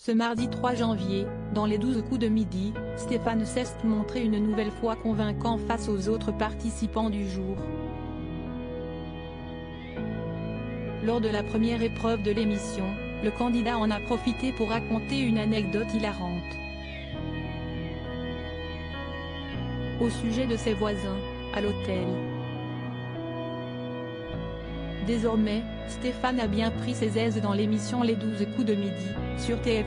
Ce mardi 3 janvier, dans les 12 coups de midi, Stéphane s'est montré une nouvelle fois convaincant face aux autres participants du jour. Lors de la première épreuve de l'émission, le candidat en a profité pour raconter une anecdote hilarante au sujet de ses voisins, à l'hôtel. Désormais, Stéphane a bien pris ses aises dans l'émission Les 12 coups de midi, sur TF1.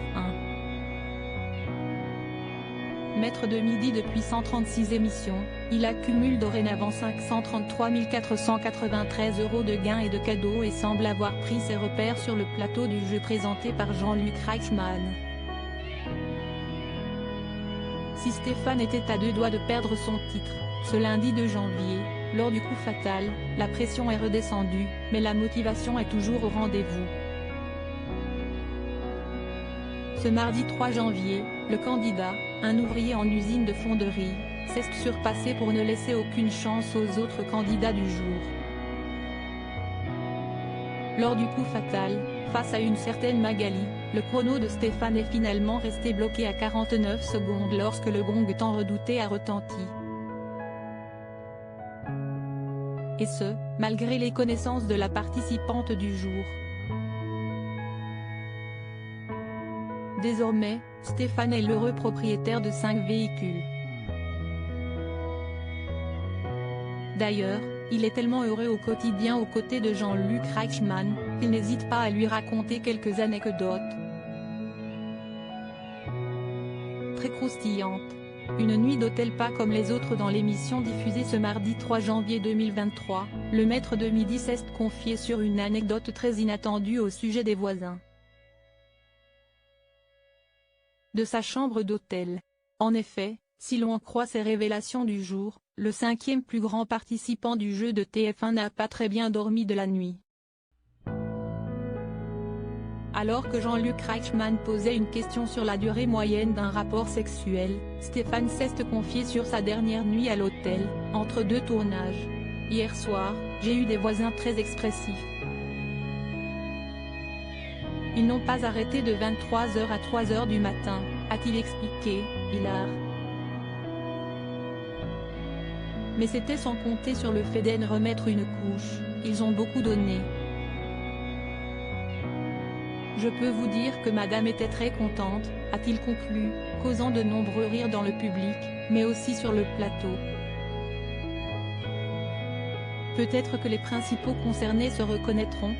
Maître de midi depuis 136 émissions, il accumule dorénavant 533 493 € de gains et de cadeaux et semble avoir pris ses repères sur le plateau du jeu présenté par Jean-Luc Reichmann. Si Stéphane était à 2 doigts de perdre son titre, ce lundi 2 janvier, lors du coup fatal, la pression est redescendue, mais la motivation est toujours au rendez-vous. Ce mardi 3 janvier, le candidat, un ouvrier en usine de fonderie, s'est surpassé pour ne laisser aucune chance aux autres candidats du jour. Lors du coup fatal, face à une certaine Magali, le chrono de Stéphane est finalement resté bloqué à 49 secondes lorsque le gong tant redouté a retenti. Et ce, malgré les connaissances de la participante du jour. Désormais, Stéphane est l'heureux propriétaire de 5 véhicules. D'ailleurs, il est tellement heureux au quotidien aux côtés de Jean-Luc Reichmann, qu'il n'hésite pas à lui raconter quelques anecdotes très croustillantes. Une nuit d'hôtel pas comme les autres dans l'émission diffusée ce mardi 3 janvier 2023, le maître de midi s'est confié sur une anecdote très inattendue au sujet des voisins de sa chambre d'hôtel. En effet, si l'on en croit ces révélations du jour, le 5e plus grand participant du jeu de TF1 n'a pas très bien dormi de la nuit. Alors que Jean-Luc Reichmann posait une question sur la durée moyenne d'un rapport sexuel, Stéphane s'est confié sur sa dernière nuit à l'hôtel, entre 2 tournages. « Hier soir, j'ai eu des voisins très expressifs. Ils n'ont pas arrêté de 23h à 3h du matin, a-t-il expliqué, hilar. Mais c'était sans compter sur le fait d'en remettre une couche, ils ont beaucoup donné. Je peux vous dire que madame était très contente, a-t-il conclu, causant de nombreux rires dans le public, mais aussi sur le plateau. Peut-être que les principaux concernés se reconnaîtront.